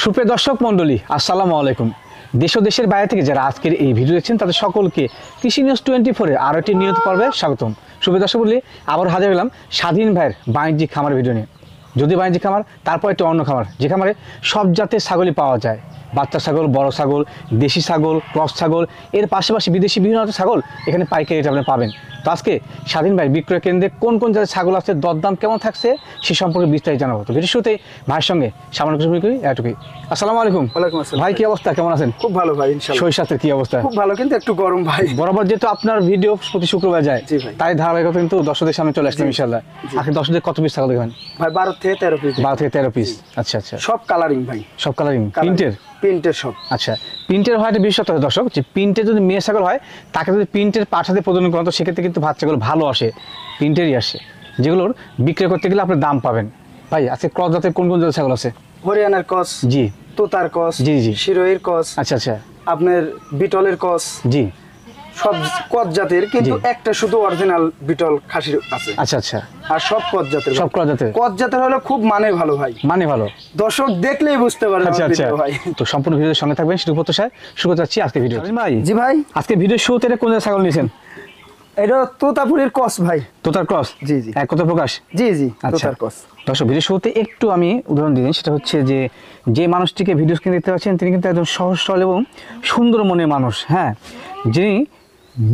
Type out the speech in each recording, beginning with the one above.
সুপ্রিয় দর্শক মণ্ডলী, আসসালামু আলাইকুম। দেশ ও দেশের বাইরে থেকে যারা আজকের এই ভিডিও দেখছেন তাদের সকলকে কৃষি নিউজ 24 এর আরও একটি নিয়মিত পর্বে স্বাগতম। সুপ্রিয় দর্শক মণ্ডলী, আবার হাজির হলাম স্বাধীন ভাইয়ের বাণিজ্যিক খামার ভিডিও নিয়ে। যদি বাণিজ্যিক খামার, তারপর একটি অন্য খামার, যে খামারে সব জাতের ছাগলই পাওয়া যায়। বাচ্চা ছাগল, বড় ছাগল, দেশি ছাগল, ক্রস ছাগল, এর পাশাপাশি বিদেশি বিভিন্ন জাতের ছাগল এখানে পাইকারি রেটে আপনি পাবেন। তো আজকে স্বাধীন ভাই বিক্রয় কেন্দ্রে কোন কোন জাতের ছাগল আছে, দরদাম কেমন থাকছে সে সম্পর্কে বিস্তারিত জানাবো। তো ভিডিও শুরুতেই ভাইয়ের সঙ্গে সামান্য কিছু করি এটুকুই। আসসালামু আলাইকুম। ওয়ালাইকুম আসসালাম। ভাই কি অবস্থা, কেমন আছেন? খুব ভালো ভাই, ইনশাআল্লাহ। শরীর স্বাস্থ্যের কি অবস্থা? খুব ভালো, কিন্তু একটু গরম ভাই। বরাবর যেহেতু আপনার ভিডিও প্রতি শুক্রবার যায়, জি ভাই। তাই ধারাবাহিকতা কিন্তু দর্শকদের সামনে চলে আসলাম ইনশাআল্লাহ। আজকে দর্শকদের কত পিস ছাগল দেখাবেন? ভাই 12 থেকে 13 পিস। 12 থেকে 13 পিস। আচ্ছা আচ্ছা, সব কালারিং ভাই, সব কালারিং, প্রিন্টের সব। আচ্ছা, প্রিন্টের হয় একটা বিশেষত্ব আছে দর্শক, যে প্রিন্টের যদি মেয়ে ছাগল হয় তাকে যদি প্রিন্টের পাঠাতে প্রদান করেন তো সেক্ষেত্রে কিন্তু বাচ্চাগুলো ভালো আসে, প্রিন্টেরই আসে, যেগুলোর বিক্রয় করতে গেলে আপনি দাম পাবেন। ভাই আজকে ক্রস জাতের কোন কোন জাতের ছাগল আছে? হরিয়ানার কস, জি, তোতার কস, জি জি, শিরোহির কস, আচ্ছা আচ্ছা, আপনার বিটলের কস, জি, সব কস জাতের, কিন্তু জি। একটা শুধু অরিজিনাল বিটল খাসির আছে। আচ্ছা আচ্ছা, আর সব কস জাতের। সব ক্রস জাতের। কস জাতের হলো খুব মানে ভালো ভাই, মানে ভালো, দর্শক দেখলেই বুঝতে পারবে আচ্ছা আমার আচ্ছা। ভিডিও ভাই। তো সম্পূর্ণ ভিডিওর সঙ্গে থাকবেন, শুরু করতে শুরু করতে যাচ্ছি আজকে ভিডিও। ভাই জি ভাই, আজকে ভিডিও শুরুতে কোন জাতের ছাগল নিয়েছেন? এটা তোতাপুরের কস ভাই। তোতার ক্রস, জি জি, এক কথা প্রকাশ। জি জি, আচ্ছা। তোতার কস। দর্শক ভিডিও শুরুতে একটু আমি উদাহরণ দিই, সেটা হচ্ছে যে মানুষটিকে ভিডিও স্ক্রিনে দেখতে পাচ্ছেন তিনি কিন্তু একদম সহজ সরল এবং সুন্দর মনের মানুষ, হ্যাঁ, যিনি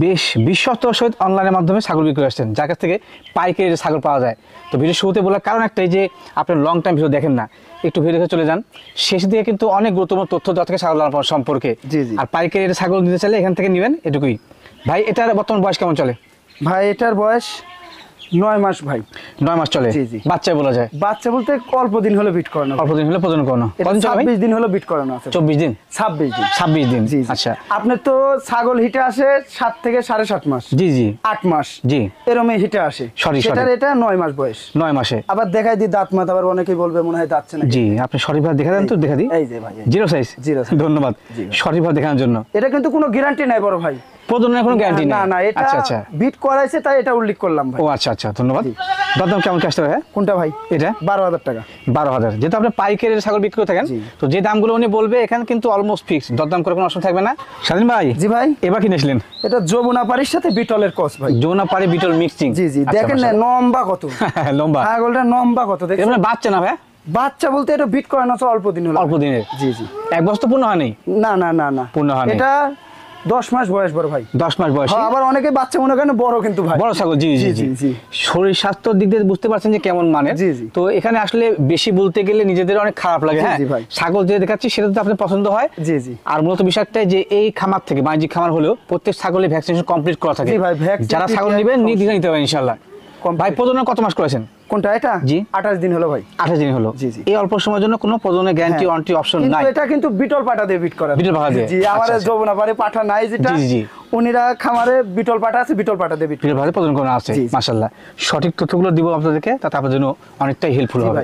বেশ বিশ্বস্তর সহিত অনলাইনের মাধ্যমে ছাগল বিক্রি আসছেন, যার কাছ থেকে পাইকারি ছাগল পাওয়া যায়। তো ভিডিও শুরুতে বলার কারণ একটাই, যে আপনার লং টাইম ভিডিও দেখেন না, একটু ভিডিও দেখে চলে যান, শেষ দিকে কিন্তু অনেক গুরুত্বপূর্ণ তথ্য দেওয়া থাকে ছাগল লালন সম্পর্কে। জি জি। আর পাইকারি ছাগল নিতে চাইলে এখান থেকে নেবেন, এটুকুই। ভাই এটার বর্তমান বয়স কেমন চলে? ভাই এটার বয়স 9 মাস ভাই। 9 মাস চলে। জি জি। বাচ্চা বলা যায়? বাচ্চা বলতে অল্প দিন হলে বিট করানো, অল্প দিন হলে প্রজনন করানো। কদিন চলে ভাই? 26 দিন হলো বিট করানো আছে। 24 দিন, 26 দিন। 26 দিন। জি আচ্ছা, আপনার তো ছাগল হিটে আসে 7 থেকে 7.5 মাস। জি জি, 8 মাস, জি, এরমই হিটে আসে। সরি, সেটার এটা 9 মাস বয়স। 9 মাসে। আবার দেখাই দি দাঁত মাত, আবার অনেকেই বলবে মনে হয় যাচ্ছে না। জি, আপনি সঠিকভাবে দেখা দেন তো, দেখা দিই। এই যে ভাই, জিরো সাইজ। Zero size. ধন্যবাদ জি ভাই। সঠিকভাবে দেখানোর জন্য। এটা কিন্তু কোনো গ্যারান্টি নাই বড় ভাই, প্রজননের কোনো গ্যারান্টি নেই। না না, এটা আচ্ছা আচ্ছা, বিট করাইছে তাই এটা উল্লেখ করলাম ভাই। ও আচ্ছা আচ্ছা, ধন্যবাদ। দরদাম কেমন কি আসতে পারে? কোনটা ভাই? এটা 12,000 টাকা। 12,000। যেহেতু আপনি পাইকারি ছাগল বিক্রি করে থাকেন, জি। তো যে দামগুলো উনি বলবে এখানে কিন্তু অলমোস্ট ফিক্স, দরদাম করে কোনো অসুবিধা থাকবে না। স্বাধীন ভাই, জি ভাই, এবার কিনেছিলেন? এটা যমুনাপাড়ির সাথে বিটলের কস ভাই। যৌনা পারে বিটল মিক্সিং। জি জি, দেখেন না লম্বা কত, লম্বা, ছাগলটা লম্বা কত এটা দেখেন। মানে বাচ্চা না ভাই? বাচ্চা বলতে এটা বিট করানো আছে অল্প দিন হলো। অল্প দিনের? জি জি। 1 বছর তো পূর্ণ হয়নি? না না না না, পূর্ণ হয়নি। এটা 10 মাস বয়স বড় ভাই। 10 মাস বয়স। হ্যাঁ, আবার অনেকে বাচ্চা মনে করেন বড়, কিন্তু ভাই বড় ছাগল। জি জি জি জি। শরীর স্বাস্থ্যের দিক দিয়ে বুঝতে পারছেন যে কেমন মানের। জি জি। তো এখানে আসলে বেশি বলতে গেলে নিজেদের অনেক খারাপ লাগে। জি হ্যাঁ জি ভাই। ছাগল যে দেখাচ্ছি সেটা তো আপনার পছন্দ হয়। জি জি। আর মূলত বিষয়টা যে এই খামার থেকে, বাণিজ্যিক খামার হলেও প্রত্যেক ছাগলের ভ্যাকসিনেশন কমপ্লিট করা থাকে। জি ভাই, ভ্যাকসিন যারা ছাগল নেবেন নিতে পারেন ইনশাআল্লাহ। ভাই প্রজনন কত মাস করেছেন? কোনটা এটা? জি। 28 দিন হলো ভাই। 28 দিন হলো। জি জি। এই অল্প সময়ের জন্য কোনো প্রজনের গ্যারান্টি হ্যাঁ। ওয়ারেন্টি অপশন কিন্তু নাই। এটা কিন্তু বিটল পাটা দিয়ে বিট করা। বিটল পাঠা দিয়ে? জি, আমার আচ্ছা, আচ্ছা। যমুনাপাড়ে পাঠা নাই যেটা। জি, জি। উনিরা খামারে বিটল পাটা আছে, বিটল পাটা দিয়ে বিট বিটল ভাবে প্রজনন করা আছে। জি, জি। মাশাআল্লাহ, সঠিক তথ্যগুলো দিব আপনাদেরকে, তাতে আপনাদের জন্য অনেকটাই হেল্পফুল হবে।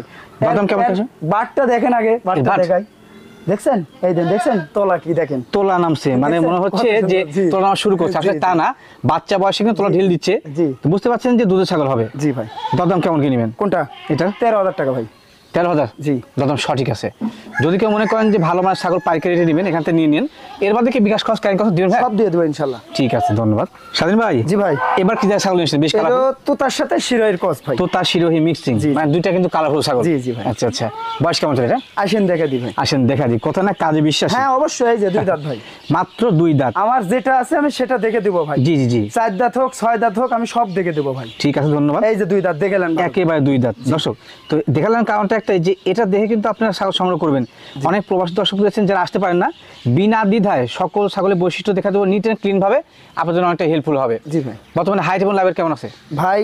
ভাই। দাম কেমন আছে? বাটটা দেখেন আগে, বাটটা বাট? দেখাই। দেখছেন? এই দেন, দেখছেন তোলা কি দেখেন। তোলা নামছে, মানে দেখছেন? মনে হচ্ছে কত যে সুন্দর, জি। তোলা নামা শুরু করছে, আসলে জি, তা জি। না, বাচ্চা বয়সে কিন্তু তোলা ঢিল দিচ্ছে। জি। তো বুঝতে পারছেন যে দুধের ছাগল হবে। জি ভাই। দরদাম কেমন কি নেবেন? কোনটা? এটা 13,000 টাকা ভাই। 13,000? জি। দরদাম সঠিক আছে। যদি কেউ মনে করেন যে ভালো মানের ছাগল পাইকারি রেটে নেবেন, এখান থেকে নিয়ে নিন। এর বাদে কি বিকাশ খরচ, ক্যারিং খরচ দিবেন ভাই? সব দিয়ে দেবো ইনশাল্লাহ। ঠিক আছে, ধন্যবাদ। স্বাধীন ভাই, জি ভাই। এবার কি ছাগল নিয়েছেন? বেশ এটা কালার তো তার সাথে শিরোয়ের কস ভাই। তো তার শিরোহী মিক্সিং, জি। মানে দুইটা কিন্তু কালারফুল ছাগল। জি, জি ভাই। আচ্ছা আচ্ছা, বয়স কেমন চলে এটা? আসেন দেখে দি ভাই। আসেন দেখা দিই, কথা না কাজে বিশ্বাস। হ্যাঁ অবশ্যই, এই যে 2 দাঁত ভাই। মাত্র 2 দাঁত। আমার যেটা আছে আমি সেটা দেখে দিব ভাই। জি জি জি, 4 দাঁত হোক 6 দাঁত হোক আমি সব দেখে দেবো ভাই। ঠিক আছে, ধন্যবাদ। এই যে 2 দাঁত দেখলেন ভাই। একেবারে 2 দাঁত। দর্শক তো দেখালেন, কারণটা একটাই, যে এটা দেখে কিন্তু আপনারা ছাগল সংগ্রহ করবেন। অনেক প্রবাসী দর্শক রয়েছেন যারা আসতে পারেন না, বিনা দ্বিধায় সকল ছাগলের বৈশিষ্ট্য দেখা দেবো নিট অ্যান্ড ক্লিন ভাবে, আপনার জন্য অনেকটা হেল্পফুল হবে। জি ভাই। বর্তমানে হাইট এবং লাইভের কেমন আছে ভাই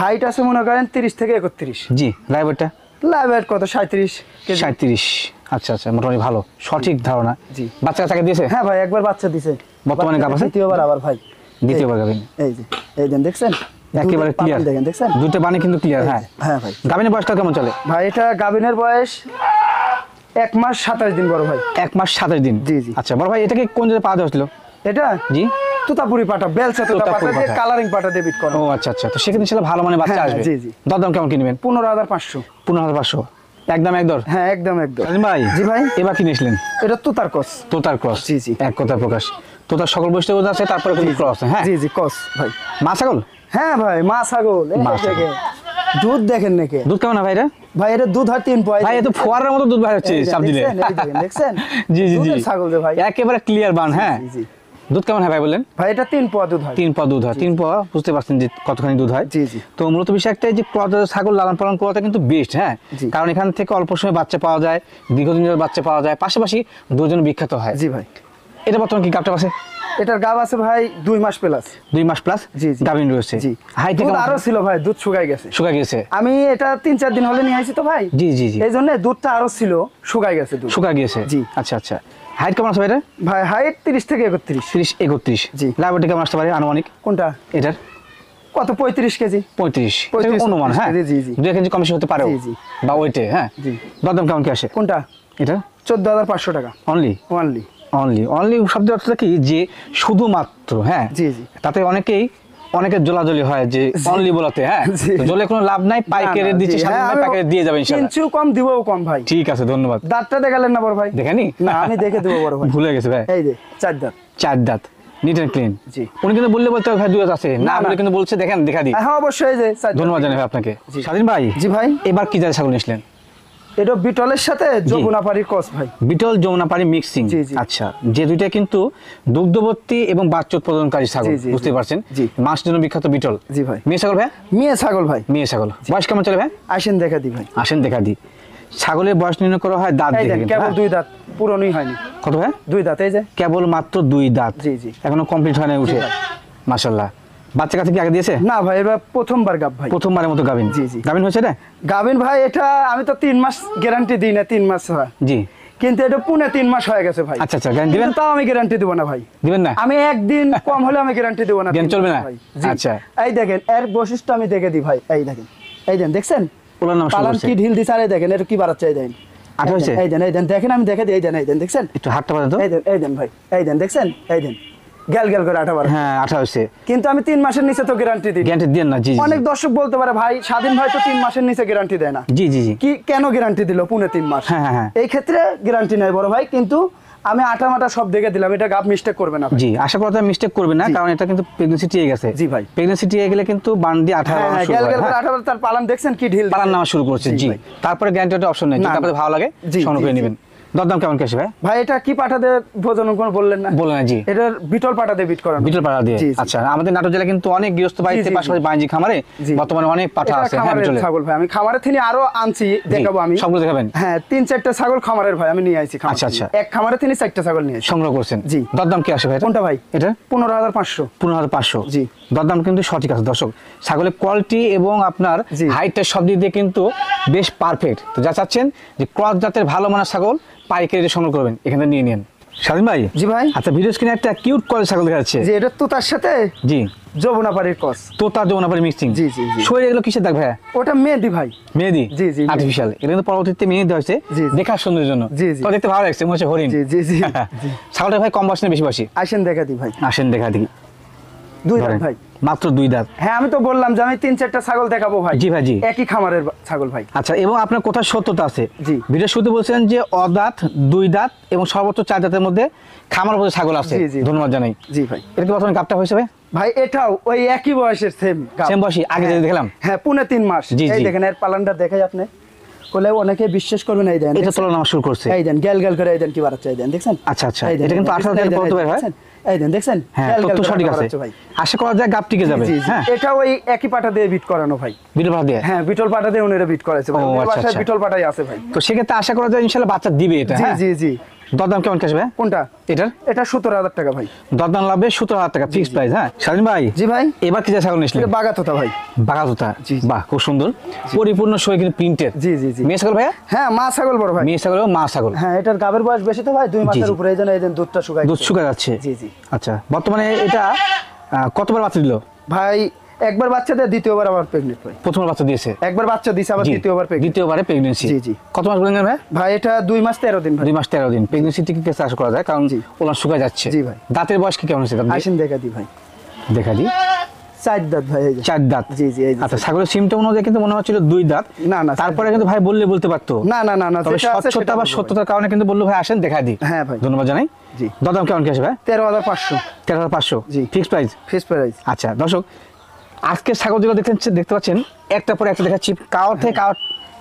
হাইট আছে মনে করেন 30 থেকে 31। জি, লাইভেরটা লাইভ ওয়েট কত? 37 কেজি। 37। আচ্ছা আচ্ছা, মোটামুটি ভালো, সঠিক ধারণা। জি। বাচ্চা কাছে দিয়েছে? হ্যাঁ ভাই, একবার বাচ্চা দিছে। বর্তমানে গাব আছে? দ্বিতীয়বার আবার ভাই। দ্বিতীয়বার গাবেন? এই যে এই দেন, দেখছেন? একেবারে দুধের ক্লিয়ার পানি দেখেন, দেখছেন? দুটো পানি কিন্তু ক্লিয়ার। হ্যাঁ হ্যাঁ ভাই। গাবিনের বয়সটা কেমন চলে? ভাই এটা গাবিনের বয়স 1 মাস 27 দিন বড় ভাই। 1 মাস 27 দিন। জি, জি। আচ্ছা বড় ভাই, এটাকে কোন জায়গায় পাওয়া যাচ্ছিল? এটা জি, তুতাপুরি পাটা, বেলচা তুতা তোতাপুরি পাটা দিয়ে পাঠা। কালারিং পাটা দিয়ে বিট করা। ও আচ্ছা আচ্ছা, তো সেক্ষেত্রে ছেলে ভালো মানে বাচ্চা হ্যাঁ, আসবে। জি, জি। দরদাম কেমন কি নেবেন? 15,500। 15,500। একদম একদর। হ্যাঁ একদম একদম। শাহিন ভাই, জি ভাই, এবার কি নিয়েছিলেন? এটা তোতার কস। তোতার ক্রস। জি জি। এক কথা প্রকাশ, তোতার সকল বৈশিষ্ট্য আছে, তারপরে কিন্তু ক্রস। হ্যাঁ জি জি কস ভাই। মা ছাগল? হ্যাঁ ভাই মা ছাগল। এই মা ছাগল। দেখেন দুধ দেখেন নাকি দুধ কেমন হয় ভাইরা? ভাই, এটা দুধ হয় 3 পয়েন্ট। ভাই এত ফোয়ারার মতো দুধ বাইরে হচ্ছে চাপ দিলে। দেখছেন? জি জি জি, দুধের ছাগল রে ভাই। একেবারে ক্লিয়ার বান। হ্যাঁ জি জি। দুধ কেমন হয় ভাই বলেন? ভাই এটা 3 পোয়া দুধ হয়। 3 পোয়া দুধ হয়। 3 পোয়া বুঝতে পারছেন যে কতখানি দুধ হয়। জি জি। তো মূলত বিষয় একটাই যে ক্রস ছাগল লালন পালন করাটা কিন্তু বেস্ট। হ্যাঁ জি। কারণ এখান থেকে অল্প সময় বাচ্চা পাওয়া যায়, দীর্ঘদিনের বাচ্চা পাওয়া যায়, পাশাপাশি দুজন বিখ্যাত হয়। জি ভাই। এটা বর্তমানে কি গাবটা আছে? এটার গাব আছে ভাই 2 মাস প্লাস। 2 মাস প্লাস জি জি। গাভিন রয়েছে। জি। হাইট দুধ আরো ছিল ভাই, দুধ শুকাই গেছে। শুকায় গেছে। আমি এটা 3-4 দিন হলে নিয়ে আসি তো ভাই। জি জি জি, এই জন্য দুধটা আরো ছিল, শুকাই গেছে দুধ। শুকায় গিয়েছে। জি। আচ্ছা আচ্ছা, হাইট কেমন আছে ভাই এটা? ভাই হাইট 30 থেকে 31। 30-31। জি। লাইভটি কেমন আসতে পারে আনুমানিক কোনটা? এটার? কত 35 কেজি। 35 35, অনুমান। হ্যাঁ জি, জি, জি। 2 কেজি কম বেশি হতে পারে জি, জি। বা ওইটে। হ্যাঁ জি। দরদাম কেমন কি আসে কোনটা? এটা? 14,500 টাকা অনলি অনলি। অনলি অনলি শব্দের অর্থটা কি যে শুধুমাত্র? হ্যাঁ জি জি। তাতে অনেকের জলাজলি হয় যে অনলি বলাতে। হ্যাঁ জি। তো জ্বলে কোনো লাভ নাই, পাইকারি দিচ্ছে, হ্যাঁ, সাধারণ পাইকারি দিয়ে যাবে ইনশাআল্লাহ। কিঞ্চু কম দিবও কম ভাই। ঠিক আছে, ধন্যবাদ। দাঁতটা দেখালেন না বড় ভাই? দেখেনি? না, আমি দেখে দেবো বড় ভাই। ভুলে গেছে ভাই। এই যে 4 দাঁত। 4 দাঁত, নিট এন্ড ক্লিন। জি। উনি কিন্তু বলতে ভাই 2 দাঁত আছে না, না, বলে না। কিন্তু বলছে দেখেন দেখা দিই। হ্যাঁ অবশ্যই, এই যে 4 দাঁত। ধন্যবাদ জানাই ভাই আপনাকে। জি। স্বাধীন ভাই, জি ভাই। এবার কি জাতের ছাগল নিয়েছিলেন? এটা বিটলের সাথে যমুনাপাড়ির ক্রস ভাই। বিটল যমুনাপাড়ি মিক্সিং। জি, জি। আচ্ছা, যে দুইটা কিন্তু দুগ্ধবর্তী এবং বাচ্চা উৎপাদনকারী ছাগল, জি, জি, বুঝতে জি। পারছেন? জি। মাংসের জন্য বিখ্যাত বিটল। জি ভাই। মেয়ে ছাগল ভাই? মেয়ে ছাগল ভাই। মেয়ে ছাগল। বয়স কেমন চলে ভাই? আসেন দেখা দি ভাই। আসেন দেখা দিই। ছাগলের বয়স নির্ণয় করা হয় দাঁত এই দেখে দেন কিন্তু, কেবল হ্যাঁ? 2 দাঁত, পুরনোই হয়নি। কত ভাই? 2 দাঁত, এই যে কেবল মাত্র 2 দাঁত। জি, জি। এখনো কমপ্লিট হয় না উঠে। ভাই। মাশাআল্লাহ। বাচ্চা কাছে কি আগে দিয়েছে? না ভাই, এবার প্রথমবার গাব ভাই। প্রথমবারের মতো গাভিন। জি, জি। গাভিন হয়েছে এটা? গাবিন ভাই, এটা আমি তো 3 মাস গ্যারান্টি দিই না, 3 মাস হয়। জি। কিন্তু এটা পুনে 3 মাস হয়ে গেছে ভাই। আচ্ছা আচ্ছা, গ্যারান্টি দিবেন? কিন্তু তাও আমি গ্যারান্টি দেব না ভাই। দিবেন না? আমি একদিন কম হলে আমি গ্যারান্টি দেব না। জ্ঞান 3 চলবে মাস না? ভাই। জি। আচ্ছা। এই দেখেন এর বৈশিষ্ট্য আমি দেখে দিই ভাই। এই দেখেন, এই দেন দেখছেন ওলার নাম শুরু পালান করছে। কি ঢিল দিছে। আর এই দেখেন এটা কি বাড়াচ্ছে। এই দেখেন আঠা হয়েছে? এই দেন, এই দেন দেখেন, আমি দেখে দিই। এই দেন, এই দেন দেখছেন। একটু হাতটা বাঁধা তো। এই দেন ভাই, এই দেন দেখছেন। এই দেন গ্যাল গ্যাল করে আঠা বাড়া। হ্যাঁ আঠা হয়েছে। কিন্তু আমি 3 মাসের নিচে তো গ্যারান্টি দিই। গ্যারান্টি দেন না? জি জি, অনেক দর্শক বলতে পারে ভাই স্বাধীন ভাই তো 3 মাসের নিচে গ্যারান্টি দেয় না। জি জি জি। কি কেন গ্যারান্টি দিল পুনে 3 মাস? হ্যাঁ, হ্যাঁ, হ্যাঁ। এই ক্ষেত্রে গ্যারান্টি নেই বড় ভাই, কিন্তু আমি আটা মাটা সব দেখে দিলাম। এটা গাব মিস্টেক করবে না ভাই। জি, আশা করা যায় মিস্টেক করবে না, জি। কারণ এটা কিন্তু প্রেগন্যান্সি টিয়ে গেছে। জি ভাই। প্রেগন্যান্সি টিয়ে গেলে কিন্তু বান দিয়ে আঠা হ্যাঁ, হ্যাঁ, শুরু গ্যাল হয়, গ্যাল করে হ্যাঁ? আটা বাড়া, তার পালান দেখছেন কি ঢিল পালান দিছে। নামা শুরু করছে। জি জি, ভাই। তারপরে গ্যারান্টি অপশন নেই, না, যদি না। আপনাদের ভালো লাগে জি, সংগ্রহ করে জি, নেবেন। দরদাম কেমন কি আসে ভাই? ভাই এটা কি পাঠাতে ভোজন কোনো বললেন না? বললেন না, জি। এটার বিটল পাঠাতে বিট করানো। বিটল পাড়া দিয়ে। জি, জি। আচ্ছা, আমাদের নাটোর জেলায় কিন্তু অনেক গৃহস্থ বাড়িতে, জি, জি, পাশাপাশি বাণিজ্যিক খামারে জি। বর্তমানে অনেক পাঠা এটা আছে। হ্যাঁ খামারের বিটলে। ছাগল ভাই, আমি খামারে থেকে আরো আনছি, দেখাবো আমি। সবগুলো দেখাবেন? হ্যাঁ 3-4টা ছাগল খামারের ভাই আমি নিয়ে আইছি খামার আচ্ছা, থেকে। আচ্ছা। এক খামারে থেকে 4টা ছাগল নিয়ে আইছি। সংগ্রহ করছেন? জি। দরদাম কি আসে ভাই? কোনটা ভাই? এটা 15,500। 15,500। জি। দরদাম কিন্তু সঠিক আছে দর্শক। ছাগলের কোয়ালিটি এবং আপনার জি। হাইটটা সব দিক দিয়ে কিন্তু বেশ পারফেক্ট। তো যা চাচ্ছেন যে ক্রস জাতের ভালো মানের ছাগল পাইকারি সংগ্রহ করবেন, এখানে নিয়ে নিন। স্বাধীন ভাই। জি ভাই। আচ্ছা, ভিডিও স্ক্রিনে একটা কিউট কোয়ালিটি ছাগল দেখা যাচ্ছে। যে এটা তো তার সাথে জি। যমুনাপাড়ির ক্রস। তোতা যমুনাপাড়ি মিক্সিং। জি, জি, জি। শরীরে এগুলো কিসের দাগ ভাইয়া? ওটা মেহেদি ভাই। মেহেদি? জি, জি, আর্টিফিশিয়াল। এটা কিন্তু পরবর্তীতে মেহেদি হয়েছে জি, জি। দেখার সুন্দরের জন্য। জি, জি। তো দেখতে ভালো লাগছে, মনে হচ্ছে হরিণ। জি, জি, জি। ছাগলটা ভাই কম বয়সী না বেশি বয়সী? আসেন দেখা দি ভাই। আসেন দেখা দিই। 2 দাঁত ধরেন। ভাই। মাত্র 2 দাঁত। হ্যাঁ আমি তো বললাম যে আমি 3-4টা ছাগল দেখাবো ভাই। জি ভাই, জি। একই খামারের ছাগল ভাই। আচ্ছা, এবং আপনার কোথায় সত্যতা আছে? জি। ভিডিও শুরুতে বলছেন যে অদাঁত, 2 দাঁত এবং সর্বোচ্চ 4 দাঁতের মধ্যে খামার মধ্যে ছাগল আছে। জি, জি। ধন্যবাদ জানাই। জি ভাই। এটা কি বর্তমানে গাবটা হয়েছে ভাই? ভাই এটাও ওই একই বয়সের সেম সেম বয়সী আগে যেটা দেখলাম? হ্যাঁ পুনে 3 মাস। জি, এই জি। দেখেন এর পালানটা দেখাই আপনি। কোলে অনেকে বিশ্বাস করবেন। এই দেন এটা তোলা নামা শুরু করছে। এই দেন গ্যাল গ্যাল করে এই দেন কি বাড়াচ্ছে। এই দেন দেখছেন? আচ্ছা, আচ্ছা। এই দেন, এটা কিন্তু এই দেন, 18 এই থেকে দেন, কত বের হয়? দেখছেন? এই দেন দেখছেন? হ্যাঁ, গ্যাল গ্যাল তথ্য করে সঠিক আছে। বাড়াচ্ছে ভাই। আশা করা যায় গাব টিকে যাবে। জি, জি। হ্যাঁ, এটা ওই একই পাটা দিয়ে বিট করানো ভাই। ভিডিও ভাড়া দিয়ে। হ্যাঁ বিটল পাটা দিয়ে উনিরা বিট করাইছে ভাই। ও, ওদের আচ্ছা, বাসায় আচ্ছা। বিটল পাটাই আছে ভাই। তো সেক্ষেত্রে আশা করা যায় ইনশাল্লাহ বাচ্চা দিবে এটা। জি, হ্যাঁ। জি, জি। দরদাম কেমন কি আসবে কোনটা? এটার? এটা 17,000 টাকা ভাই। দরদাম লাগবে 17,000 টাকা ফিক্সড প্রাইস। হ্যাঁ স্বাধীন ভাই। জি ভাই। এবার কি ছাগল নিয়েছিলেন? এটা বাগাতোতা ভাই। বাঘাজোতা। জি, জি। বাহ, খুব সুন্দর, পরিপূর্ণ শরীর কিন্তু প্রিন্টেড। জি, জি, জি। মেয়ে ছাগল ভাইয়া? হ্যাঁ মা ছাগল বড় ভাই। মেয়ে ছাগল এবং মা ছাগল। হ্যাঁ এটার গাবের বয়স বেশি তো ভাই, 2 মাসের জি। উপরে। এই জন্য এই দেন দুধটা শুকায় দুধ শুকা যাচ্ছে। জি, জি। আচ্ছা, বর্তমানে এটা কতবার বাচ্চা দিল? ভাই একবার বাচ্চা দেয়, দ্বিতীয়বার আবার প্রেগনেন্ট ভাই। প্রথমবার বাচ্চা দিয়েছে? একবার বাচ্চা দিছে, আবার জি। দ্বিতীয়বার প্রেগনেন্ট। দ্বিতীয়বারে প্রেগন্যান্সি। জি, জি। কত মাস বলেন ভাই? ভাই এটা 2 মাস 13 দিন ভাই। 2 মাস 13 দিন প্রেগন্যান্সি থেকে কেসে আশা করা যায়, কারণ জি। ওলা শুকায় যাচ্ছে। জি ভাই। দাঁতের বয়স কি কেমন আছে? আসেন দেখা দি ভাই। দেখা দিই। চার দাঁত ভাই, এই যে 4 দাঁত। জি জি, এই যে আচ্ছা, ছাগলের সিমটা অনুযায়ী কিন্তু মনে হচ্ছিল 2 দাঁত। না না, তারপরে কিন্তু ভাই বললে বলতে পারতো। না না না না, তবে যেটা আছে স্বচ্ছতা সেটা বা বলবো ভাই। সত্যতার কারণে কিন্তু বললো ভাই আসেন দেখাই দিই। হ্যাঁ ভাই, ধন্যবাদ জানাই। জি। দাম কেমন কি আসবে ভাই? 13,500 13,500 জি। Fix price. Fix price. আচ্ছা দর্শক, আজকে ছাগল যেগুলো দেখতে পাচ্ছেন একটা পরে একটা দেখাচ্ছি, কাওয়ার থেকে কাওয়ার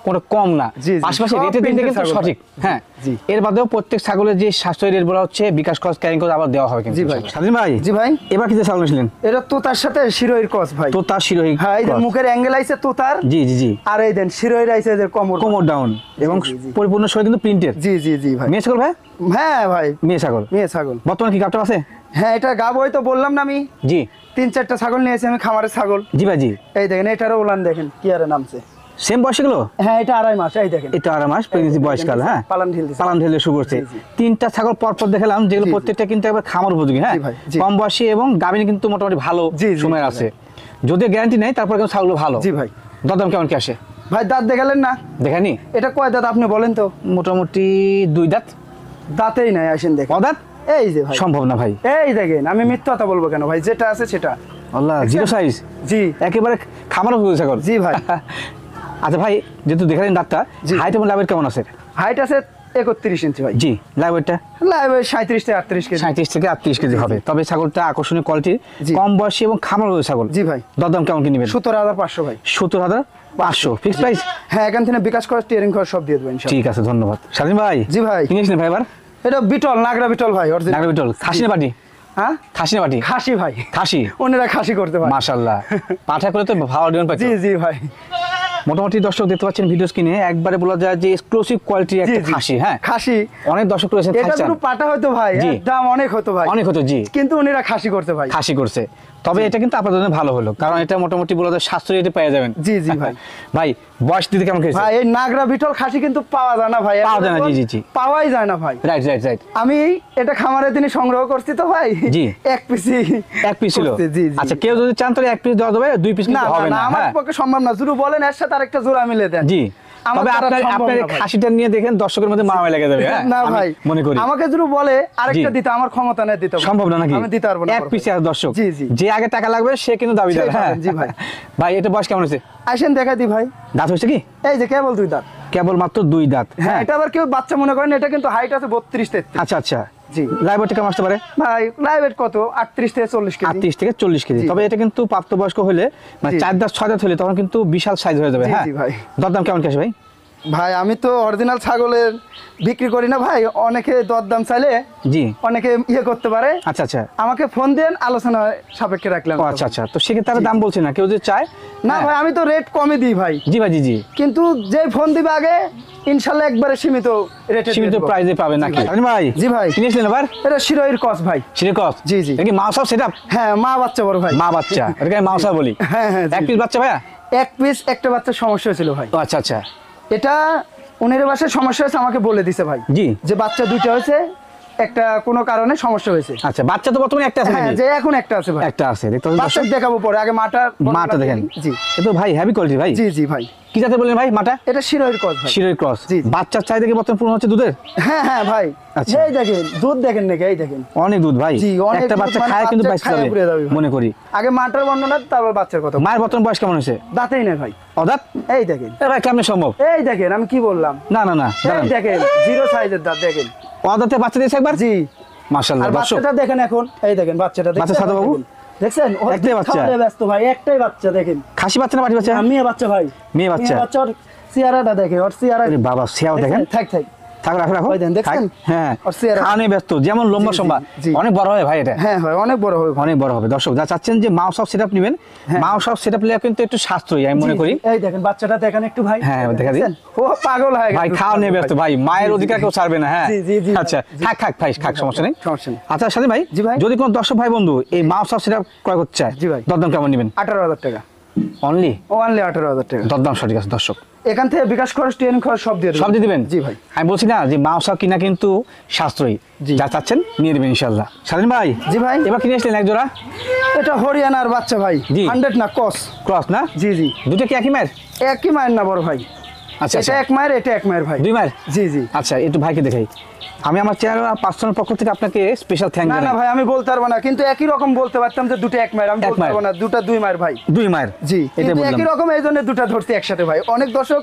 কোনো কম না, জি, জি, পাশাপাশি সব রেটের দিক থেকে কিন্তু প্রিন্টের ছাগল সঠিক। হ্যাঁ জি। এর বাদেও প্রত্যেক ছাগলের যে সাশ্রয়ী রেট বলা হচ্ছে বিকাশ খরচ ক্যারিং করে আবার দেওয়া হবে কিন্তু। জি ভাই। স্বাধীন ভাই, জি ভাই, এবার কি যে ছাগল নিয়েছিলেন? এটা তোতার সাথে শিরোইর ক্রস ভাই। তো তার শিরোহী হ্যাঁ, এই যে মুখের অ্যাঙ্গেল আইছে তোতার, জি জি জি, আর এই দেন শিরোইর আইছে যে কোমর। কোমর ডাউন এবং জি, জি। পরিপূর্ণ শরীর কিন্তু প্রিন্টের। জি জি জি ভাই। মেয়ে ছাগল ভাই? হ্যাঁ ভাই, মেয়ে ছাগল। মেয়ে ছাগল। বর্তমানে কি গাবটা আছে? হ্যাঁ, এটা গাব হয়তো বললাম না আমি, জি 3-4টা ছাগল নিয়েছি আমি, খামারের ছাগল। জি ভাই জি। এই দেখেন এটারও উলান দেখেন কি আরে নামছে। সেম বয়সীগুলো? হ্যাঁ, এটা 2.5 মাস, এই দেখেন। এটা 2.5 মাস প্রেগনেন্সি বয়সকাল। হ্যাঁ, পালান ঢিল দিছে। পালান ঢেলে শুরু করছে। জি, জি। 3টা ছাগল পরপর দেখালাম, যেগুলো জি, জি। প্রত্যেকটা কিন্তু একবার খামার উপযোগী। হ্যাঁ, জি ভাই, জি। কম বয়সী এবং গাভিনী কিন্তু মোটামুটি ভালো জি, জি, সময় জি আছে, যদিও গ্যারান্টি নেই, তারপর কিন্তু ছাগল ভালো। জি ভাই। দরদাম কেমন কি আসে ভাই দাঁত দেখালেন না? দেখানি? এটা কয় দাঁত আপনি বলেন তো? মোটামুটি 2 দাঁত। দাঁতেই নাই, আসেন দেখেন। অদাঁত এই যে ভাই, সম্ভব না ভাই। এই দেখেন, আমি মিথ্যা কথা বলবো কেন ভাই, যেটা আছে সেটা। আল্লাহ, জিরো সাইজ, জি একেবারে খামার উপযোগী ছাগল। জি ভাই। আচ্ছা ভাই, যেহেতু দেখালেন দাঁতটা, জি। হাইট এবং লাইভ কেমন আছে? হাইট আছে 31 ইঞ্চি ভাই। জি, লাইভ ওয়েটটা লাইভ 37 থেকে 38 কেজি। 37 থেকে 38 কেজি হবে। তবে ছাগলটা আকর্ষণীয় কোয়ালিটির, জি। কম বয়সী এবং খামার উপযোগী ছাগল। জি ভাই। দরদাম কেমন কি নেবেন? 17,500 ভাই। 17,500 ফিক্স প্রাইস। হ্যাঁ, এখান থেকে বিকাশ খরচ, টিয়ারিং খরচ সব দিয়ে দেবো ইনশাআল্লাহ। ঠিক আছে, ধন্যবাদ। স্বাধীন ভাই, জি ভাই। কিনেছিলেন ভাই এবার? এটা বিটল, নাগরা বিটল ভাই, অরিজিনাল। নাগরা বিটল, খাসি না পাটি? হ্যাঁ, খাসি না পাটি? খাসি ভাই। খাসি। ওনারা খাসি করতে পারে। মাশাআল্লাহ, পাঠা করে তো ভালো ডিমান্ড পাচ্ছে। জি জি ভাই। মোটামুটি দর্শক দেখতে পাচ্ছেন ভিডিও স্ক্রিনে, একবারে বলা যায় যে এক্সক্লুসিভ কোয়ালিটির জি, একটা জি। খাসি। হ্যাঁ, খাসি। অনেক দর্শক রয়েছে এটা খাইছেন, পুরো পাটা হতো ভাই, জি। এর দাম অনেক হতো ভাই, অনেক হতো। জি, কিন্তু উনিরা খাসি করতে ভাই। খাসি করছে। তবে এটা কিন্তু আপনাদের জন্য ভালো হলো, কারণ এটা মোটামুটি বলা যায় সাশ্রয়ী রেটে পেয়ে যাবেন। জি জি ভাই। ভাই বয়স দিতে কেমন খেয়েছে? ভাই এই নাগরা বিটল খাসি কিন্তু পাওয়া যায় না ভাই, পাওয়া যায় না, জি, জি, জি। পাওয়াই যায় না ভাই। Right right right. আমি এটা খামারের দিনে সংগ্রহ করছি তো ভাই। জি। এক পিসি, এক পিস ছিল? জি জি। আচ্ছা, কেউ যদি চান তাহলে 1 পিস দেওয়া যাবে, 2 পিস না কিন্তু হবে না, না। আমার হ্যাঁ পক্ষে সম্ভব না, শুধু বলেন এর সাথে আরেকটা জোড়া মিলে দেন। জি, আমার তবে দ্বারা আপনার সম্ভব আপনার না ভাই। খাসিটা নিয়ে দেখেন, দর্শকের মধ্যে মারামারি লেগে যাবে। হ্যাঁ, না আমি ভাই, মনে করি আমাকে যদি বলে আরেকটা জি। দিতে, আমার ক্ষমতা নেই দিতে। সম্ভব না নাকি? আমি দিতে পারবো না। এক পিসে আর দর্শক, জি জি। যে আগে টাকা লাগবে সে কিন্তু দাবিদার। সে হ্যাঁ পাবেন, জি ভাই। ভাই এটা বয়স কেমন হয়েছে? আসেন দেখা দি ভাই। দাঁত হয়েছে কি? এই যে কেবল 2 দাঁত। কেবল মাত্র 2 দাঁত। হ্যাঁ, হ্যাঁ, এটা আবার কেউ বাচ্চা মনে করেন, এটা কিন্তু হাইট আছে 32-33। আচ্ছা আচ্ছা। জি। লাইভ ওয়েট কেমন আসতে পারে? ভাই লাইভ কত? 38 থেকে 40 কেজি। 38 থেকে 40 কেজি। জি। তবে এটা কিন্তু প্রাপ্তবয়স্ক হলে, মানে জি। 4 দাঁত 6 দাঁত হলে তখন কিন্তু বিশাল সাইজ হয়ে যাবে। জি, হ্যাঁ জি ভাই। দরদাম কেমন কি আসে ভাই? ভাই আমি তো অরিজিনাল ছাগলের বিক্রি করি না ভাই, অনেকে দরদাম চাইলে জি, অনেকে ইয়ে করতে পারে। আচ্ছা আচ্ছা। আমাকে ফোন দেন, আলোচনা সাপেক্ষে রাখলাম। ও আচ্ছা আচ্ছা, তো সেক্ষেত্রে তারা দাম বলছে না, কেউ যদি চায়? না হ্যাঁ। ভাই, আমি তো রেট কমই দিই ভাই, জি ভাই, জি জি। কিন্তু যে ফোন দিবে আগে ইনশাল্লাহ একবারে সীমিত রেটে সীমিত প্রাইজে পাবেন নাকি? ভাই। স্বাধীন ভাই, জি ভাই। কিনেছিলেন এবার? এটা শিরোইর কস ভাই। সিরিকস? জি, জি। এটা কি মা সব সেটআপ? হ্যাঁ, মা বাচ্চা বড় ভাই। মা বাচ্চা, এটাকে আমি মাউসা বলি। হ্যাঁ হ্যাঁ, জি, 1 পিস বাচ্চা ভাইয়া? এক পিস একটা বাচ্চার সমস্যা হয়েছিল ভাই। ও আচ্ছা আচ্ছা। এটা উনির বাসায় সমস্যা হয়েছে, আমাকে বলে দিছে ভাই জি। যে বাচ্চা 2টা হয়েছে, একটা কোনো কারণে সমস্যা হয়েছে। আচ্ছা, বাচ্চা তো বর্তমানে একটা আছে হ্যাঁ, নাকি? যে এখন একটা আছে ভাই। একটা আছে, দেখতে পাচ্ছেন বাচ্চা দর্শক? দেখাবো পরে, আগে মাটা দেখেন। জি এ তো ভাই হেভি কোয়ালিটি ভাই। জি জি ভাই। কি জাতের বললেন ভাই মাটা? এটা শিরোইর কস ভাই। শিরোই ক্রস। জি, জি। বাচ্চার চাহিদা কি বর্তমানে পূর্ণ হচ্ছে দুধের? হ্যাঁ হ্যাঁ ভাই, আচ্ছা। এই দেখেন দুধ দেখেন নাকি, এই দেখেন অনেক দুধ ভাই। জি, অনেক একটা দুধ, বাচ্চা মানে খায় কিন্তু বাচ্চা বাইসে খায়া পুড়ে যাবে যাবে ভাই। মনে করি। আগে মাটার বর্ণনা, তারপর বাচ্চার কথা। মায়ের বর্তমান বয়স কেমন হয়েছে? দাঁতেই নেই ভাই। অদাঁত? এই দেখেন, এ ভাই কেমনে সম্ভব? এই দেখেন, আমি কি বললাম? না না না, এই দাঁড়ান। দেখেন, জিরো সাইজের দাঁত দেখেন। অদাঁতে বাচ্চা দিয়েছে একবার? জি। মাশাআল্লাহ আর দর্শক। বাচ্চাটা দেখেন এখন, এই দেখেন বাচ্চাটা দেখেন। বাচ্চা সাদা বাবু? দেখছেন? ও একটাই বাচ্চা? খাওয়াতে ব্যস্ত ভাই, একটাই বাচ্চা দেখেন। খাসি বাচ্চা না পাটি বাচ্চা? মেয়ে বাচ্চা ভাই। মেয়ে বাচ্চা? ওর চেহারাটা দেখে, ওর চেহারা। আরে বাবা, সেও দেখেন। থাক থাক। থাক, রাখো রাখো। ওই দেন, দেখছেন? থাক। হ্যাঁ, ওর চেহারা। খাওয়ানো ব্যস্ত, যেমন লম্বা জি, জি, সম্বা জি। অনেক বড় হয় ভাই এটা। হ্যাঁ ভাই, অনেক বড় হবে। অনেক বড় হবে। দর্শক যা চাচ্ছেন যে মাউস অফ সেটআপ নেবেন, হ্যাঁ। মাউস অফ সেটআপ নিলে কিন্তু একটু সাশ্রয়ী আমি মনে জি, করি। জি। এই দেখেন বাচ্চাটা দেখেন একটু ভাই। হ্যাঁ, দেখা দিন। দেখছেন? ও পাগল হয়ে গেছে। ভাই খাওয়া নিয়ে ব্যস্ত ভাই, মায়ের অধিকার কেউ ছাড়বে না। হ্যাঁ জি, জি, জি, আচ্ছা, জি। থাক থাক ভাই, থাক, সমস্যা নেই। সমস্যা নেই। আচ্ছা স্বাধীন ভাই, জি ভাই। যদি কোনো দর্শক ভাই বন্ধু এই মাউস অফ সেটআপ ক্রয় করতে চায়, জি ভাই। দরদাম কেমন নেবেন? 18,000 টাকা। অনলি? অনলি 18,000 টাকা। দরদাম সঠিক আছে দর্শক, এখান থেকে বিকাশ খরচ, ট্রেন খরচ সব দিয়ে দেবেন। সব দিয়ে দিবেন? জি ভাই। আমি বলছি না যে মাউস অফ কিনা কিন্তু সাশ্রয়ী, জি। যা চাচ্ছেন নিয়ে নেবেন ইনশাআল্লাহ। স্বাধীন ভাই, জি ভাই। এবার কিনে আসলেন এক জোড়া এটা হরিয়ানার বাচ্চা ভাই। জি। 100 না, কস। ক্রস না? জি জি। দুটো কি একই মায়ের? একই মায়ের না বড় ভাই। আচ্ছা, এটা আচ্ছা। এক মায়ের, এটা এক মায়ের ভাই। 2 মায়ের? জি জি। আচ্ছা, একটু ভাইকে দেখাই। আমি আমার চ্যানেল পার্সোনাল পক্ষ থেকে আপনাকে স্পেশাল থ্যাঙ্ক না না জানাই। ভাই, আমি বলতে পারবো না, কিন্তু একই রকম বলতে পারতাম যে দুটো এক মায়ের, আমি এক বলতে মায়ের। পারবো না, দুটো 2 মায়ের ভাই। 2 মায়ের? জি, এটা কিন্তু বললাম। একই রকম, এই জন্য দুটো ধরছি একসাথে ভাই। অনেক দর্শক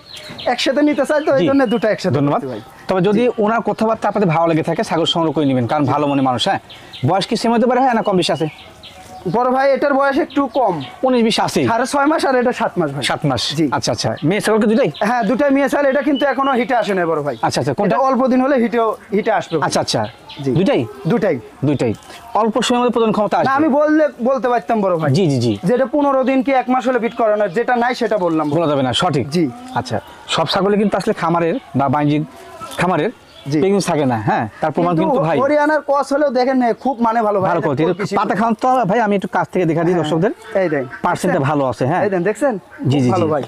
একসাথে নিতে চায়, তো এই জি। জন্য দুটো একসাথে ধন্যবাদ। ধরছি ভাই। তবে যদি ওনার কথাবার্তা আপনাদের ভালো লেগে থাকে ছাগল সংগ্রহ করে নেবেন, কারণ ভালো মনে মানুষ। হ্যাঁ, বয়স কি সেম হতে পারে, হ্যাঁ, না কম বেশি আছে? বড় ভাই এটার বয়স একটু কম, 19-20 আছে। 6.5 মাস, আর এটা 7 মাস ভাই। 7 মাস? জি। আচ্ছা আচ্ছা, মেয়ে ছাগলকে দুটাই? হ্যাঁ, দুটাই মেয়ে চাল। এটা কিন্তু এখনো হিটে আসে না বড় ভাই। আচ্ছা আচ্ছা, কোনটা? এটা অল্প দিন হলে হিটে আসবে ভাই। আচ্ছা আচ্ছা, জি। দুটাই? দুটাই। দুইটাই অল্প সময়ের মধ্যে প্রজন ক্ষমতা না, আসবে? আমি বলতে পারতাম বড় ভাই। জি জি জি, যেটা 15 দিন কি 1 মাস হলে বিট করানো, যেটা নাই সেটা বললাম। বলা যাবে না, সঠিক। জি। আচ্ছা, সব ছাগলে কিন্তু আসলে খামারের বা বাণিজ্যিক খামারের জি। প্রেগনেন্স থাকে না। হ্যাঁ, তার প্রমাণ কিন্তু ভাই হরিয়ানার কস হলেও দেখেন না, খুব মানে ভালো ভাই। ভালো কোয়ালিটি। পাতা খান তো ভাই, আমি একটু কাছ থেকে দেখা দিই দর্শকদের। এই দেন, পার্সেন্টটা ভালো আছে। হ্যাঁ, এই দেন, দেখছেন? জি খুব জি ভালো জি, ভাই,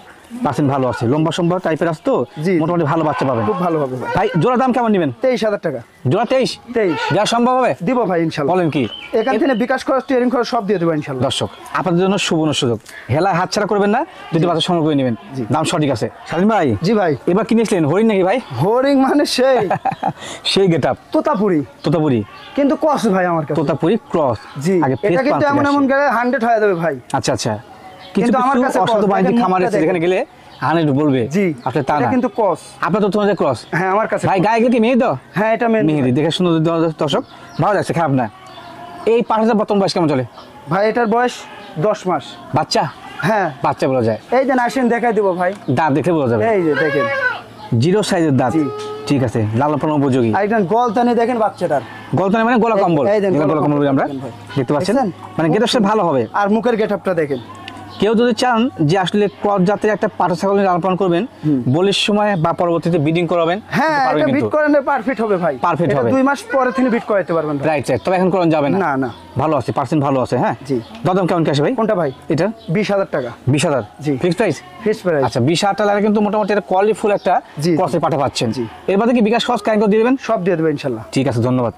পার্সেন্ট ভালো আছে, লম্বা সম্ভব টাইপের আছে তো, জি। মোটামুটি ভালো বাচ্চা পাবেন। খুব ভালো হবে ভাই। ভাই জোড়া দাম কেমন নেবেন? 23,000 টাকা। জোড়া 23? 23 দেওয়া সম্ভব হবে? দিব ভাই ইনশাল্লাহ। বলেন কি? এখান থেকে বিকাশ খরচ, স্টিয়ারিং খরচ সব দিয়ে দেবো ইনশাল্লাহ। দর্শক, আপনাদের জন্য সুবর্ণ সুযোগ, হেলায় হাতছাড়া করবেন না, দুটি বাচ্চা সংগ্রহ করে নেবেন। জি। দাম সঠিক আছে। স্বাধীন ভাই, জি ভাই। এবার কিনেছিলেন হরিণ নাকি ভাই? হরিং মানে সেই সেই গেট আপ, তোতাপুরি, তোতাপুরি। কিন্তু কস ভাই আমার কাছে। তোতাপুরি ক্রস। জি, আগে এটা কিন্তু এমন এমন গেলে 100 হয়ে যাবে ভাই। আচ্ছা আচ্ছা, কিন্তু কিন্তু আমার আমার কাছে কাছে অসাধু cross, বাণিজ্যিক দেখেন খামার মুখটা আছে, যেখানে গেলে 100 বলবে। জি, আপনি তা এটা না, কিন্তু কস। আপনার তো তোমাদের ক্রস। হ্যাঁ, আমার কাছে ভাই cross। গায়ে গেলে কি মেয়ে দাও? হ্যাঁ, এটা মেন মেহেদি দেখে সুন্দর দর্শক, ভালো লাগছে, খারাপ না। এই 5,000 বর্তমান বয়স কেমন চলে? ভাই এটার বয়স 10 মাস। বাচ্চা? হ্যাঁ, বাচ্চা বলা যায়, এই যে আসেন দেখাই দিব ভাই। দাঁত দেখে বোঝা যাবে। এই যে দেখেন, 0 সাইজের দাঁত। জি। ঠিক আছে, লালন পালন উপযোগী। আর একটা গলতানি দেখেন বাচ্চাটার। গলতানি মানে গলা কম্বল, এই দেন, যেটা গলা কম্বল বলি আমরা, দেখেন ভাই। দেখতে পাচ্ছেন? দেখছেন? মানে গেট আপটা ভালো হবে। আর মুখের গেটআপটা দেখেন। কেউ যদি চান যে আসলে ক্রস জাতের একটা পাঠা ছাগল লালন পালন করবেন, বলির সময় বা পরবর্তীতে ব্রিডিং করাবেন, হ্যাঁ, পারবেন এটা বিট কিন্তু। করেন পারফেক্ট হবে ভাই। Perfect এটা হবে। 2 মাস পরে তিনি বিট করাতে পারবেন ভাই। রাইট রাইট, তবে এখন করানো যাবে না। না না। ভালো আছে, পার্সেন্ট ভালো আছে। হ্যাঁ জি। দাম কেমন কি আসে ভাই কোনটা ভাই? এটা? 20,000 টাকা। 20,000? জি। Fixed price? Fix price. আচ্ছা, 20,000 টাকা কিন্তু মোটামুটি একটা কোয়ালিটি ফুল একটা জি। ক্রসের পাঠা পাচ্ছেন। জি। এর বাদে কি বিকাশ খরচ কাইন্ড করে দিয়ে দেবেন? সব দিয়ে দেবো ইনশাল্লাহ। ঠিক আছে, ধন্যবাদ।